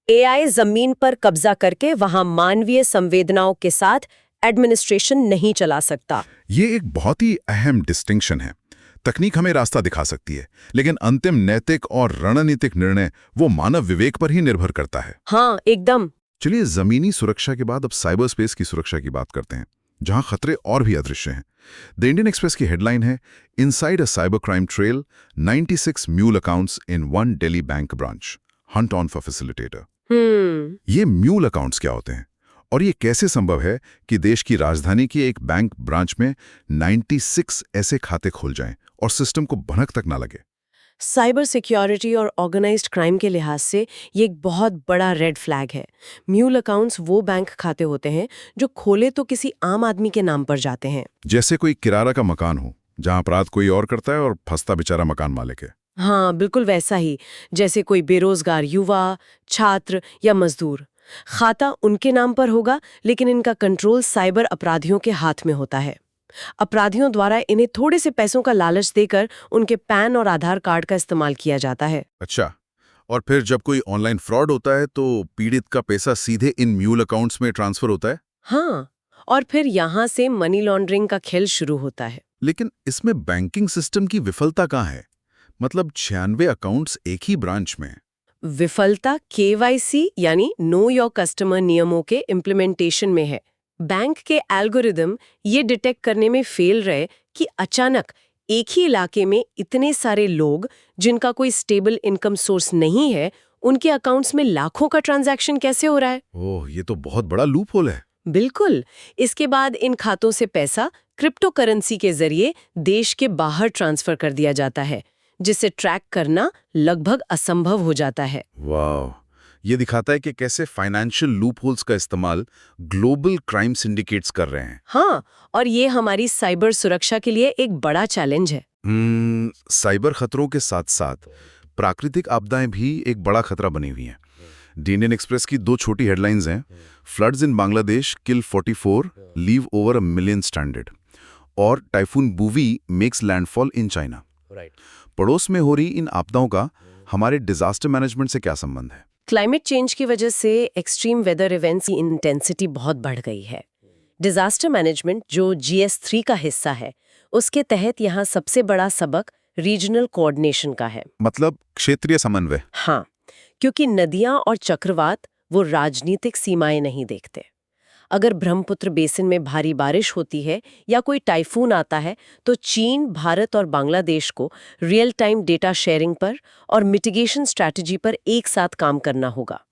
एआई जमीन पर कब्जा करके वहां मानवीय संवेदनाओं के साथ एडमिनिस्ट्रेशन नहीं चला सकता। ये एक बहुत ही अहम डिस्टिंक्शन है। तकनीक हमें रास्ता दिखा सकती है, लेकिन अंतिम नैतिक और रणनीतिक निर्णय वो मानव विवेक पर ही निर्भर करता है। हाँ, एकदम। चलिए, जमीनी सुरक्षा के बाद अब साइबर स्पेस की सुरक्षा की बात करते हैं, जहां खतरे और भी अदृश्य हैं। द इंडियन एक्सप्रेस की हेडलाइन है, inside a cyber crime trail, 96 mule accounts in one Delhi bank branch, Hunt on for facilitator. ये म्यूल अकाउंट्स क्या होते हैं और ये कैसे संभव है कि देश की राजधानी की एक बैंक ब्रांच में 96 ऐसे खाते खुल जाएं और सिस्टम को भनक तक ना लगे? साइबर सिक्योरिटी और ऑर्गेनाइज्ड क्राइम के लिहाज से ये एक बहुत बड़ा रेड फ्लैग है। म्यूल अकाउंट्स वो बैंक खाते होते हैं जो खोले तो किसी आम आदमी के नाम पर जाते हैं। जैसे कोई किराया का मकान हो, जहां अपराध कोई और करता है और फंसता बेचारा मकान मालिक है। हाँ, बिल्कुल वैसा ही। जैसे कोई बेरोजगार युवा, छात्र या मजदूर, खाता उनके नाम पर होगा, लेकिन इनका कंट्रोल साइबर अपराधियों के हाथ में होता है। अपराधियों द्वारा इन्हें थोड़े से पैसों का लालच देकर उनके पैन और आधार कार्ड का इस्तेमाल किया जाता है। अच्छा, और फिर जब कोई ऑनलाइन फ्रॉड होता है तो पीड़ित का पैसा सीधे इन म्यूल अकाउंट्स में ट्रांसफर होता है? हाँ, और फिर यहाँ से मनी लॉन्ड्रिंग का खेल शुरू होता है। लेकिन इसमें बैंकिंग सिस्टम की विफलता कहाँ है? मतलब 96 अकाउंट्स एक ही ब्रांच में। विफलता केवाईसी यानी नो योर कस्टमर नियमों के इम्प्लीमेंटेशन में है। बैंक के एल्गोरिदम ये डिटेक्ट करने में फेल रहे कि अचानक एक ही इलाके में इतने सारे लोग जिनका कोई स्टेबल इनकम सोर्स नहीं है, उनके अकाउंट्स में लाखों का ट्रांजैक्शन कैसे हो रहा है। ओह, ये तो बहुत बड़ा लूप होल है। बिल्कुल। इसके बाद इन खातों से पैसा क्रिप्टो करेंसी के जरिए देश के बाहर ट्रांसफर कर दिया जाता है, जिसे ट्रैक करना लगभग असंभव हो जाता है। वाह, ये दिखाता है कि कैसे फाइनेंशियल लूपहोल्स का इस्तेमाल ग्लोबल क्राइम सिंडिकेट्स कर रहे हैं। हाँ, और ये हमारी साइबर सुरक्षा के लिए एक बड़ा चैलेंज है। साइबर खतरों के साथ साथ प्राकृतिक आपदाएं भी एक बड़ा खतरा बनी हुई हैं। द इंडियन एक्सप्रेस की 2 छोटी हेडलाइंस हैं, floods in Bangladesh kill 44, leave over a million stranded, और typhoon Buwi makes landfall in China. पड़ोस में हो रही इन आपदाओं का हमारे डिजास्टर मैनेजमेंट से क्या संबंध है? क्लाइमेट चेंज की वजह से एक्सट्रीम वेदर इवेंट्स की इंटेंसिटी बहुत बढ़ गई है। डिजास्टर मैनेजमेंट, जो GS3 का हिस्सा है, उसके तहत यहाँ सबसे बड़ा सबक रीजनल कोऑर्डिनेशन का है। मतलब क्षेत्रीय समन्वय। हाँ, क्योंकि नदियां और चक्रवात वो राजनीतिक सीमाएं नहीं देखते। अगर ब्रह्मपुत्र बेसिन में भारी बारिश होती है या कोई टाइफून आता है तो चीन, भारत और बांग्लादेश को रियल टाइम डेटा शेयरिंग पर और मिटिगेशन स्ट्रैटेजी पर एक साथ काम करना होगा।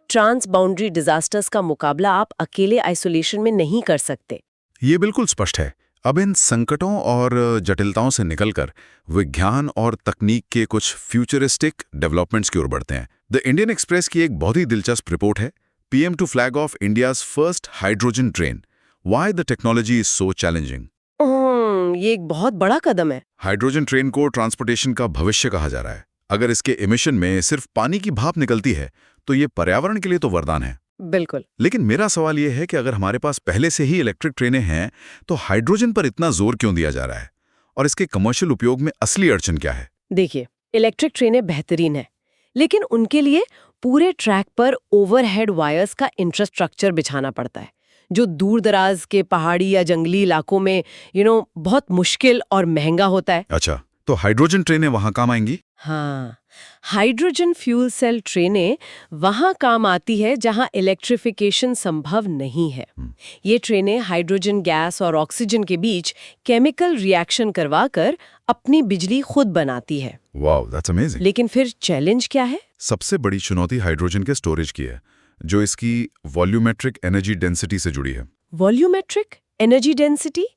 ट्रांस बाउंड्री डिजास्टर्स का मुकाबला आप अकेले आइसोलेशन में नहीं कर सकते। ये बिल्कुल स्पष्ट है। अब इन संकटों और जटिलताओं से निकलकर विज्ञान और तकनीक के कुछ फ्यूचरिस्टिक डेवलपमेंट्स की ओर बढ़ते हैं। द इंडियन एक्सप्रेस की एक बहुत ही दिलचस्प रिपोर्ट है, PM to flag off India's first hydrogen train. Why the technology is so challenging? ये एक बहुत बड़ा कदम है। हाइड्रोजन ट्रेन को ट्रांसपोर्टेशन का भविष्य कहा जा रहा है। अगर इसके इमिशन में सिर्फ पानी की भाप निकलती है तो ये पर्यावरण के लिए तो वरदान है। बिल्कुल। लेकिन मेरा सवाल ये है कि अगर हमारे पास पहले से ही इलेक्ट्रिक ट्रेनें हैं तो हाइड्रोजन पर इतना जोर क्यों दिया जा रहा है, और इसके कमर्शियल उपयोग में असली अड़चन क्या है? देखिए, इलेक्ट्रिक ट्रेनें बेहतरीन है, लेकिन उनके लिए पूरे ट्रैक पर ओवरहेड वायर्स का इंफ्रास्ट्रक्चर बिछाना पड़ता है, जो दूर दराज के पहाड़ी या जंगली इलाकों में बहुत मुश्किल और महंगा होता है। अच्छा, तो हाइड्रोजन ट्रेनें वहां काम आएंगी? हाँ, हाइड्रोजन फ्यूल सेल ट्रेनें वहां काम आती है जहां इलेक्ट्रिफिकेशन संभव नहीं है। ये ट्रेनें हाइड्रोजन गैस और ऑक्सीजन के बीच केमिकल रिएक्शन करवाकर अपनी बिजली खुद बनाती है। Wow, that's amazing. लेकिन फिर चैलेंज क्या है? सबसे बड़ी चुनौती हाइड्रोजन के स्टोरेज की है, जो इसकी वॉल्यूमेट्रिक एनर्जी डेंसिटी से जुड़ी है। Volumetric energy density?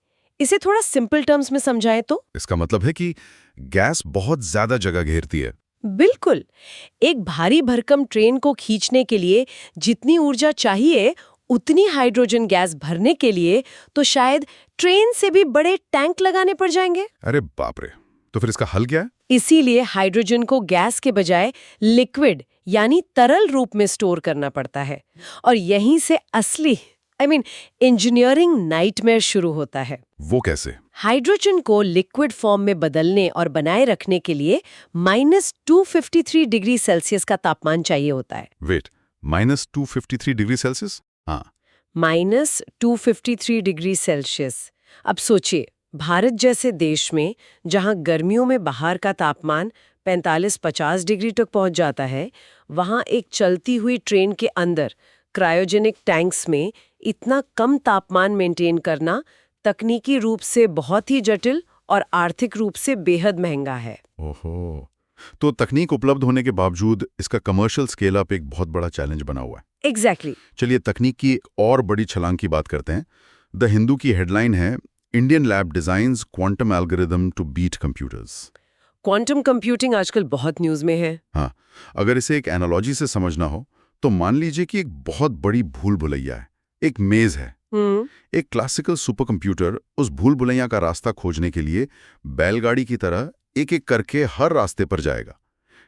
इसे थोड़ा सिंपल टर्म्स में समझाएं तो? इसका मतलब है कि गैस बहुत ज्यादा जगह घेरती है। बिल्कुल। एक भारी भरकम ट्रेन को खींचने के लिए जितनी ऊर्जा चाहिए उतनी हाइड्रोजन गैस भरने के लिए तो शायद ट्रेन से भी बड़े टैंक लगाने पड़ जाएंगे। अरे बाप रे, तो फिर इसका हल क्या है? इसीलिए हाइड्रोजन को गैस के बजाय लिक्विड यानी तरल रूप में स्टोर करना पड़ता है, और यहीं से असली इंजीनियरिंग नाइटमेयर शुरू होता है। वो कैसे? हाइड्रोजन को लिक्विड फॉर्म में बदलने और बनाए रखने के लिए -253 डिग्री सेल्सियस का तापमान चाहिए होता है। Wait, -253 degree Celsius? हाँ, -253 डिग्री सेल्सियस। अब सोचिए, भारत जैसे देश में जहां गर्मियों में बाहर का तापमान 45-50 डिग्री तक पहुंच जाता है, वहां एक चलती हुई ट्रेन के अंदर क्रायोजेनिक टैंक्स में इतना कम तापमान मेंटेन करना तकनीकी रूप से बहुत ही जटिल और आर्थिक रूप से बेहद महंगा है। ओहो, तो तकनीक उपलब्ध होने के बावजूद इसका कमर्शियल स्केल अप एक बहुत बड़ा चैलेंज बना हुआ है। एग्जैक्टली। चलिए तकनीक की एक और बड़ी छलांग की बात करते हैं। द हिंदू की हेडलाइन है, Indian lab designs quantum algorithm to beat computers. Quantum computing आजकल बहुत न्यूज में है। हाँ, अगर इसे एक एनालॉजी से समझना हो तो मान लीजिए कि एक बहुत बड़ी भूल भुलैया है, एक मेज है। एक क्लासिकल सुपर कंप्यूटर उस भूल भुलैया का रास्ता खोजने के लिए बैलगाड़ी की तरह एक एक करके हर रास्ते पर जाएगा,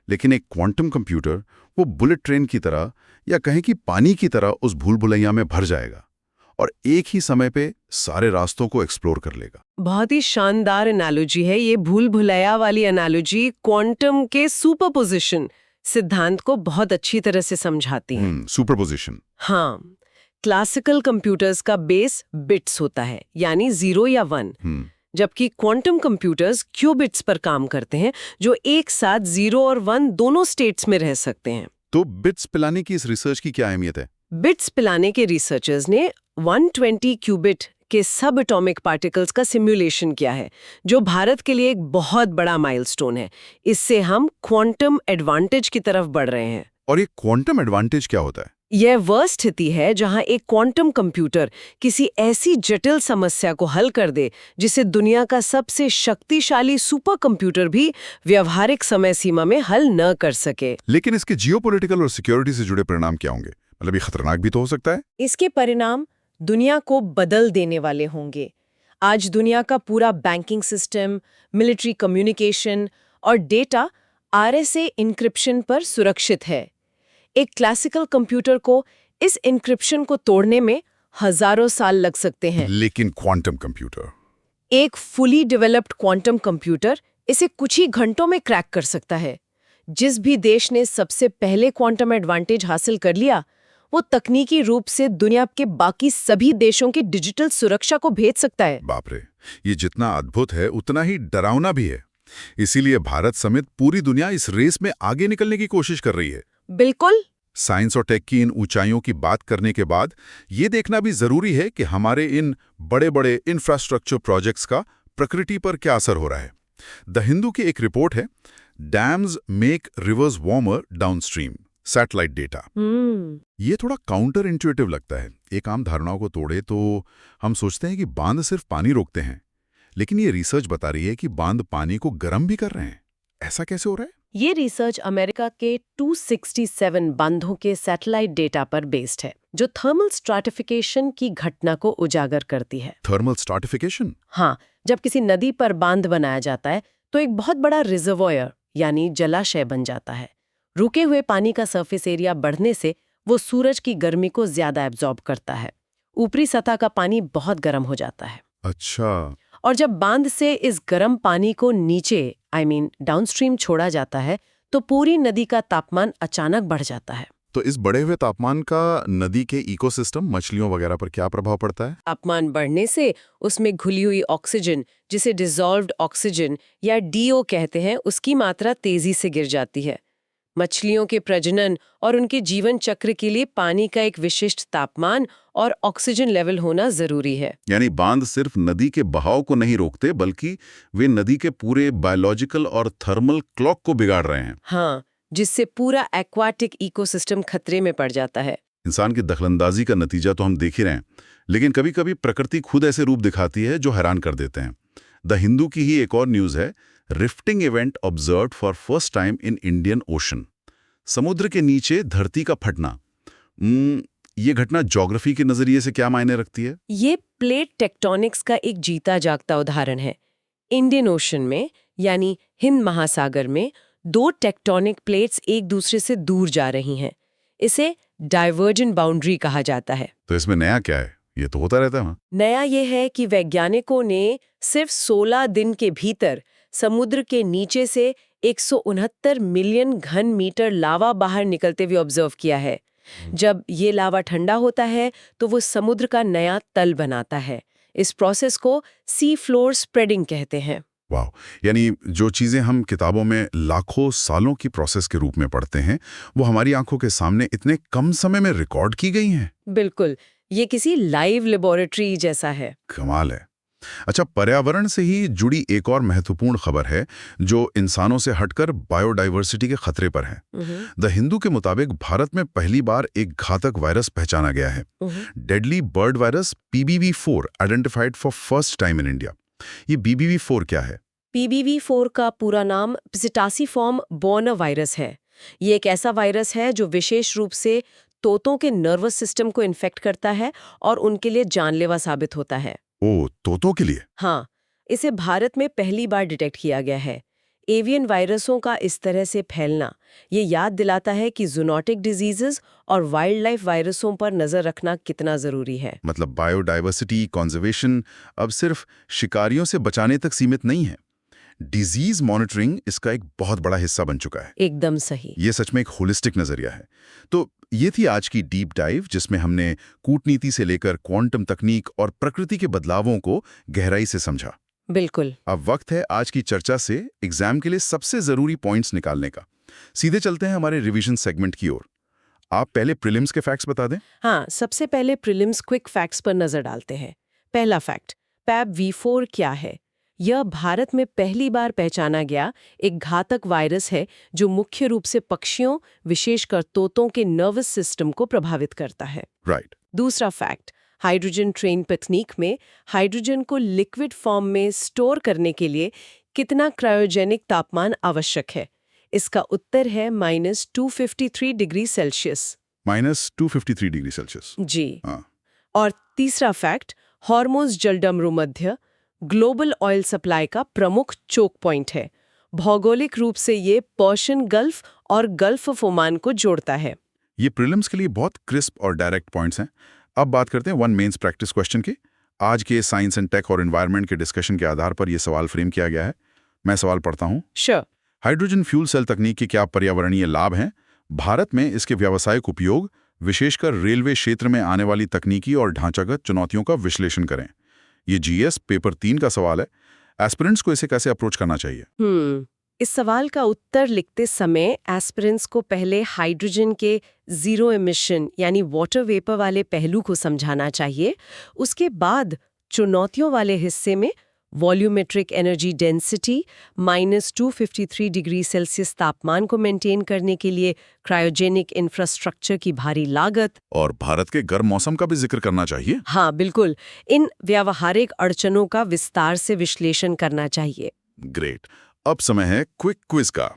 लेकिन एक क्वांटम कंप्यूटर वो बुलेट ट्रेन की तरह या कहें कि पानी की तरह उस भूल भुलैया में भर जाएगा और एक ही समय पे सारे रास्तों को एक्सप्लोर कर लेगा। बहुत ही शानदार एनालॉजी है ये। भूल भुलैया वाली एनालॉजी क्वांटम के सुपरपोजिशन सिद्धांत को बहुत अच्छी तरह से समझाती है। सुपरपोजिशन। हाँ, क्लासिकल कंप्यूटर्स का बेस बिट्स होता है, यानी 0 या 1, जबकि क्वांटम कंप्यूटर्स क्यूबिट्स पर काम करते हैं, जो एक साथ 0 और 1 दोनों स्टेट्स में रह सकते हैं। तो बिट्स पिलाने की इस रिसर्च की क्या अहमियत है? बिट्स पिलाने के रिसर्चर्स ने 120 क्यूबिट के सब एटॉमिक पार्टिकल्स का सिमुलेशन किया है, जो भारत के लिए एक बहुत बड़ा माइलस्टोन है। इससे हम क्वांटम एडवांटेज की तरफ बढ़ रहे हैं। और ये क्वांटम एडवांटेज क्या होता है? यह वह स्थिति है जहां एक क्वांटम कंप्यूटर किसी ऐसी जटिल समस्या को हल कर दे जिसे दुनिया का सबसे शक्तिशाली सुपर कंप्यूटर भी व्यवहारिक समय सीमा में हल न कर सके। लेकिन इसके जियोपॉलिटिकल और सिक्योरिटी से जुड़े परिणाम क्या होंगे? मतलब ये खतरनाक भी तो हो सकता है। इसके परिणाम दुनिया को बदल देने वाले होंगे। आज दुनिया का पूरा बैंकिंग सिस्टम, मिलिट्री कम्युनिकेशन और डेटा RSA इंक्रिप्शन पर सुरक्षित है। एक क्लासिकल कंप्यूटर को इस इंक्रिप्शन को तोड़ने में हजारों साल लग सकते हैं, लेकिन क्वांटम कंप्यूटर, एक फुली डेवलप्ड क्वांटम कंप्यूटर इसे कुछ ही घंटों में क्रैक कर सकता है। जिस भी देश ने सबसे पहले क्वांटम एडवांटेज हासिल कर लिया, वो तकनीकी रूप से दुनिया के बाकी सभी देशों की डिजिटल सुरक्षा को भेद सकता है। बाप रे, ये जितना अद्भुत है उतना ही डरावना भी है। इसीलिए भारत समेत पूरी दुनिया इस रेस में आगे निकलने की कोशिश कर रही है। बिल्कुल। साइंस और टेक की इन ऊंचाइयों की बात करने के बाद ये देखना भी जरूरी है कि हमारे इन बड़े-बड़े इंफ्रास्ट्रक्चर प्रोजेक्ट्स का प्रकृति पर क्या असर हो रहा है। द हिंदू की एक रिपोर्ट है, dams make reverse warmer downstream, satellite data. ये थोड़ा काउंटर इंट्यूटिव लगता है। एक आम धारणाओं को तोड़े तो हम सोचते हैं कि बांध सिर्फ पानी रोकते हैं, लेकिन ये रिसर्च बता रही है कि बांध पानी को गर्म भी कर रहे हैं। ऐसा कैसे हो रहा है? ये रिसर्च अमेरिका के 267 बांधों के सैटेलाइट डेटा पर बेस्ड है, जो थर्मल स्ट्रैटिफिकेशन की घटना को उजागर करती है। Thermal stratification? हाँ, जब किसी नदी पर बांध बनाया जाता है तो एक बहुत बड़ा रिजर्वॉयर यानी जलाशय बन जाता है। रुके हुए पानी का सरफेस एरिया बढ़ने से वो सूरज की गर्मी को ज्यादा एब्जॉर्ब करता है। ऊपरी सतह का पानी बहुत गर्म हो जाता है। अच्छा। और जब बांध से इस गर्म पानी को नीचे डाउनस्ट्रीम छोड़ा जाता है तो पूरी नदी का तापमान अचानक बढ़ जाता है। तो इस बढ़े हुए तापमान का नदी के इकोसिस्टम, मछलियों वगैरह पर क्या प्रभाव पड़ता है? तापमान बढ़ने से उसमें घुली हुई ऑक्सीजन, जिसे डिसॉल्व्ड ऑक्सीजन या डीओ कहते हैं, उसकी मात्रा तेजी से गिर जाती है। मछलियों के प्रजनन और उनके जीवन चक्र के लिए पानी का एक विशिष्ट तापमान और ऑक्सीजन लेवल होना जरूरी है। यानी बांध सिर्फ नदी के बहाव को नहीं रोकते, बल्कि वे नदी के पूरे बायोलॉजिकल और थर्मल क्लॉक को बिगाड़ रहे हैं। हाँ, जिससे पूरा एक्वाटिक इकोसिस्टम खतरे में पड़ जाता है। इंसान की दखलंदाजी का नतीजा तो हम देख ही रहे हैं, लेकिन कभी कभी प्रकृति खुद ऐसे रूप दिखाती है जो हैरान कर देते हैं। द हिंदू की ही एक और न्यूज है, rifting event observed for first time in Indian ocean. समुद्र के नीचे धरती का फटना। ये घटना ज्योग्राफी के नजरिए से क्या मायने रखती है? ये प्लेट टेक्टोनिक्स का एक जीता जागता उदाहरण है। इंडियन ओशन में यानी हिंद महासागर में दो टेक्टोनिक प्लेट्स एक दूसरे से दूर जा रही हैं। इसे डाइवर्जेंट बाउंड्री कहा जाता है। तो इसमें नया क्या है? ये तो होता रहता है। नया ये है कि वैज्ञानिकों ने सिर्फ 16 दिन के भीतर समुद्र के नीचे से 169 मिलियन घन मीटर लावा बाहर निकलते हुए ऑब्जर्व किया है। जब ये लावा ठंडा होता है तो वो समुद्र का नया तल बनाता है। इस प्रोसेस को सी फ्लोर स्प्रेडिंग कहते हैं। वाह! यानी जो चीजें हम किताबों में लाखों सालों की प्रोसेस के रूप में पढ़ते हैं, वो हमारी आंखों के सामने इतने कम समय में रिकॉर्ड की गई हैं। बिल्कुल, ये किसी लाइव लेबोरेटरी जैसा है। कमाल है। अच्छा, पर्यावरण से ही जुड़ी एक और महत्वपूर्ण खबर है जो इंसानों से हटकर बायोडाइवर्सिटी के खतरे पर है। द हिंदू के मुताबिक भारत में पहली बार एक घातक वायरस पहचाना गया है। Deadly bird virus PBV4 identified for first time in India. ये BBV4 क्या है? PBV4 का पूरा नाम पिसिटासीफॉर्म बोर्न वायरस है। ये एक ऐसा वायरस है जो विशेष रूप से तोतों के नर्वस सिस्टम को इन्फेक्ट करता है और उनके लिए जानलेवा साबित होता है। ओ, तोतों के लिए? हाँ, इसे भारत में पहली बार डिटेक्ट किया गया है। एवियन वायरसों का इस तरह से फैलना ये याद दिलाता है कि जूनोटिक डिजीजेस और वाइल्ड लाइफ वायरसों पर नजर रखना कितना जरूरी है। मतलब बायोडाइवर्सिटी कंजर्वेशन अब सिर्फ शिकारियों से बचाने तक सीमित नहीं है। डिजीज मॉनिटरिंग इसका एक बहुत बड़ा हिस्सा बन चुका है। एकदम सही। ये सच में एक होलिस्टिक नजरिया है। तो ये थी आज की डीप डाइव, जिसमें हमने कूटनीति से लेकर क्वांटम तकनीक और प्रकृति के बदलावों को गहराई से समझा। बिल्कुल। अब वक्त है आज की चर्चा से एग्जाम के लिए सबसे जरूरी पॉइंट्स निकालने का। सीधे चलते हैं हमारे रिवीजन सेगमेंट की ओर। आप पहले प्रीलिम्स के फैक्ट्स बता दें। हाँ, सबसे पहले प्रीलिम्स क्विक फैक्ट्स पर नजर डालते हैं। पहला फैक्ट, PBV4 क्या है? यह भारत में पहली बार पहचाना गया एक घातक वायरस है जो मुख्य रूप से पक्षियों, विशेषकर तोतों के नर्वस सिस्टम को प्रभावित करता है। राइट। दूसरा फैक्ट, हाइड्रोजन ट्रेन तकनीक में हाइड्रोजन को लिक्विड फॉर्म में स्टोर करने के लिए कितना क्रायोजेनिक तापमान आवश्यक है? इसका उत्तर है -253 डिग्री सेल्सियस। -253 degree Celsius. जी। हाँ। और तीसरा फैक्ट, हॉर्मोज जलडमरू मध्य ग्लोबल ऑयल सप्लाई का प्रमुख चोक पॉइंट है। भौगोलिक रूप से ये पर्शियन गल्फ और गल्फ ऑफ ओमान को जोड़ता है। ये प्रीलिम्स के लिए बहुत क्रिस्प और डायरेक्ट पॉइंट्स हैं। अब बात करते हैं वन मेंस प्रैक्टिस क्वेश्चन की। आज के साइंस एंड टेक और एनवायरनमेंट के डिस्कशन के आधार पर यह सवाल फ्रेम किया गया है। मैं सवाल पढ़ता हूँ। श्योर। हाइड्रोजन फ्यूल सेल तकनीक के क्या पर्यावरणीय लाभ हैं? भारत में इसके व्यावसायिक उपयोग, विशेषकर रेलवे क्षेत्र में आने वाली तकनीकी और ढांचागत चुनौतियों का विश्लेषण करें। ये GS पेपर 3 का सवाल है। एस्पिरेंट्स को इसे कैसे अप्रोच करना चाहिए? इस सवाल का उत्तर लिखते समय एस्पिरेंट्स को पहले हाइड्रोजन के जीरो एमिशन यानी वाटर वेपर वाले पहलू को समझाना चाहिए। उसके बाद चुनौतियों वाले हिस्से में volumetric energy density -253 degree Celsius तापमान को मेंटेन करने के लिए क्रायोजेनिक इंफ्रास्ट्रक्चर की भारी लागत, और भारत के गर्म मौसम का भी जिक्र करना चाहिए। हाँ बिल्कुल, इन व्यावहारिक अड़चनों का विस्तार से विश्लेषण करना चाहिए। ग्रेट। अब समय है क्विक क्विज का।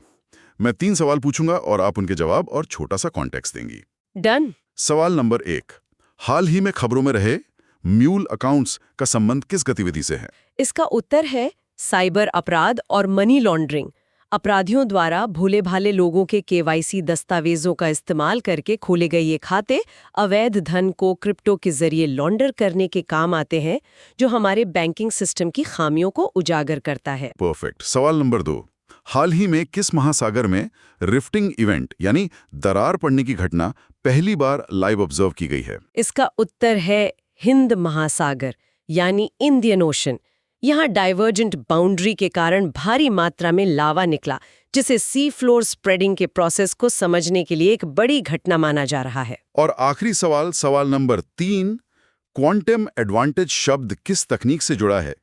मैं 3 सवाल पूछूंगा और आप उनके जवाब और छोटा सा कॉन्टेक्स्ट देंगी। डन। सवाल नंबर 1, हाल ही में खबरों में रहे म्यूल अकाउंट्स का संबंध किस गतिविधि से है? इसका उत्तर है साइबर अपराध और मनी लॉन्ड्रिंग। अपराधियों द्वारा भोले भाले लोगों के केवाईसी दस्तावेजों का इस्तेमाल करके खोले गए ये खाते अवैध धन को क्रिप्टो के जरिए लॉन्डर करने के काम आते हैं, जो हमारे बैंकिंग सिस्टम की खामियों को उजागर करता है। परफेक्ट। सवाल नंबर 2, हाल ही में किस महासागर में रिफ्टिंग इवेंट यानी दरार पड़ने की घटना पहली बार लाइव ऑब्जर्व की गई है? इसका उत्तर है हिंद महासागर यानी इंडियन ओशन। यहाँ डाइवर्जेंट बाउंड्री के कारण भारी मात्रा में लावा निकला, जिसे सी फ्लोर स्प्रेडिंग के प्रोसेस को समझने के लिए एक बड़ी घटना माना जा रहा है। और आखिरी सवाल, सवाल नंबर 3, क्वांटम एडवांटेज शब्द किस तकनीक से जुड़ा है?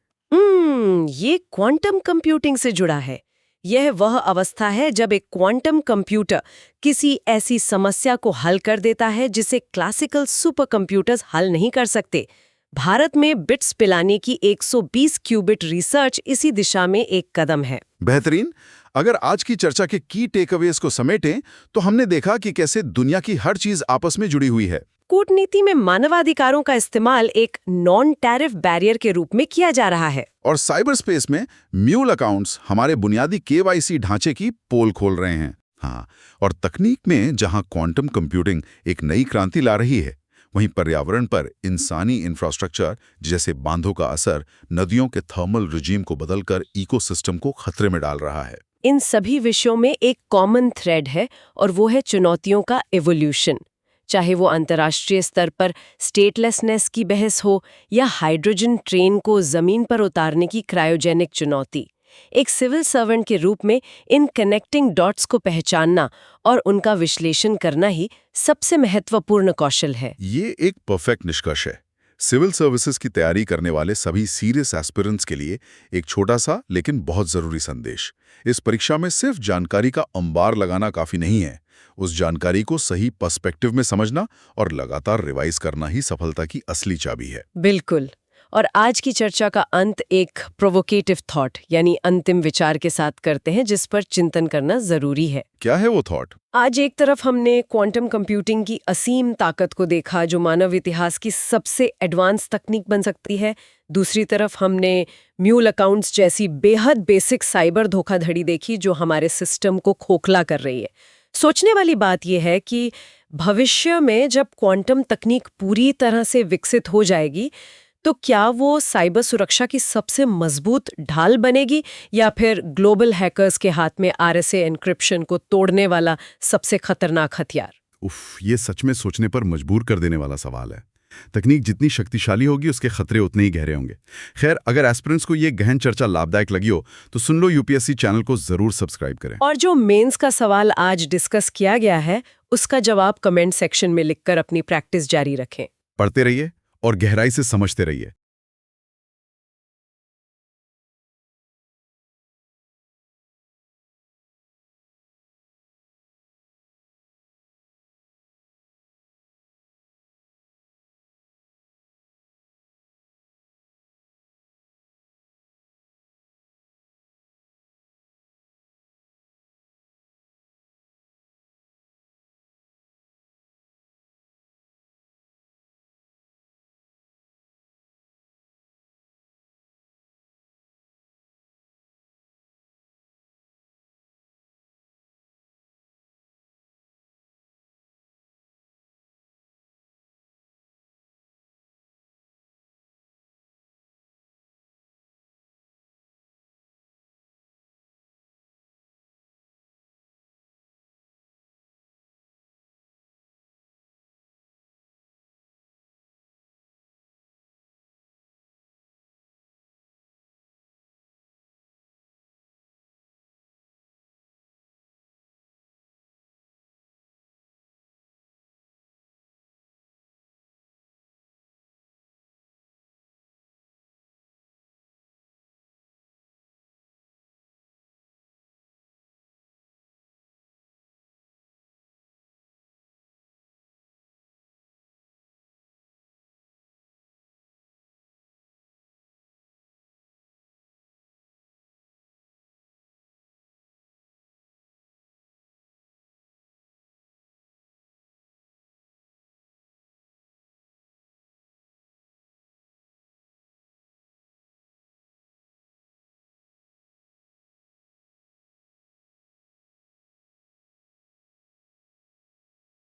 ये क्वांटम कंप्यूटिंग से जुड़ा है। यह वह अवस्था है जब एक क्वांटम कंप्यूटर किसी ऐसी समस्या को हल कर देता है जिसे क्लासिकल सुपर कंप्यूटर्स हल नहीं कर सकते। भारत में बिट्स पिलाने की 120 क्यूबिट रिसर्च इसी दिशा में एक कदम है। बेहतरीन। अगर आज की चर्चा के की टेकअवेज को समेटें तो हमने देखा कि कैसे दुनिया की हर चीज आपस में जुड़ी हुई है। कूटनीति में मानवाधिकारों का इस्तेमाल एक नॉन टैरिफ बैरियर के रूप में किया जा रहा है, और साइबर स्पेस में म्यूल अकाउंट्स हमारे बुनियादी केवाईसी ढांचे की पोल खोल रहे हैं। हाँ, और तकनीक में जहां क्वांटम कंप्यूटिंग एक नई क्रांति ला रही है, वहीं पर्यावरण पर इंसानी इंफ्रास्ट्रक्चर जैसे बांधों का असर नदियों के थर्मल रिजीम को बदलकर इकोसिस्टम को खतरे में डाल रहा है। इन सभी विषयों में एक कॉमन थ्रेड है, और वो है चुनौतियों का एवोल्यूशन। चाहे वो अंतर्राष्ट्रीय स्तर पर स्टेटलेसनेस की बहस हो या हाइड्रोजन ट्रेन को जमीन पर उतारने की क्रायोजेनिक चुनौती, एक सिविल सर्वेंट के रूप में इन कनेक्टिंग डॉट्स को पहचानना और उनका विश्लेषण करना ही सबसे महत्वपूर्ण कौशल है। ये एक परफेक्ट निष्कर्ष है। सिविल सर्विसेज की तैयारी करने वाले सभी सीरियस एस्पिरेंट्स के लिए एक छोटा सा लेकिन बहुत जरूरी संदेश। इस परीक्षा में सिर्फ जानकारी का अंबार लगाना काफी नहीं है। उस जानकारी को सही पर्सपेक्टिव में समझना और लगातार रिवाइज करना ही सफलता की असली चाबी है। बिल्कुल। और आज की चर्चा का अंत एक प्रोवोकेटिव थॉट यानी अंतिम विचार के साथ करते हैं, जिस पर चिंतन करना जरूरी है। क्या है वो थॉट? आज एक तरफ हमने क्वांटम कंप्यूटिंग की असीम ताकत को देखा, जो मानव इतिहास की सबसे एडवांस तकनीक बन सकती है। दूसरी तरफ हमने म्यूल अकाउंट्स जैसी बेहद बेसिक साइबर धोखाधड़ी देखी, जो हमारे सिस्टम को खोखला कर रही है। सोचने वाली बात यह है कि भविष्य में जब क्वांटम तकनीक पूरी तरह से विकसित हो जाएगी, तो क्या वो साइबर सुरक्षा की सबसे मजबूत ढाल बनेगी, या फिर ग्लोबल हैकर्स के हाथ में RSA एन्क्रिप्शन को तोड़ने वाला सबसे खतरनाक हथियार? उफ, ये सच में सोचने पर मजबूर कर देने वाला सवाल है। तकनीक जितनी शक्तिशाली होगी, उसके खतरे उतने ही गहरे होंगे। खैर, अगर एस्पिरेंट्स को ये गहन चर्चा लाभदायक लगी हो तो सुन लो यूपीएससी चैनल को जरूर सब्सक्राइब करें। और जो मेंस का सवाल आज डिस्कस किया गया है, उसका जवाब कमेंट सेक्शन में लिखकर अपनी प्रैक्टिस जारी रखें। पढ़ते रहिए और गहराई से समझते रहिए।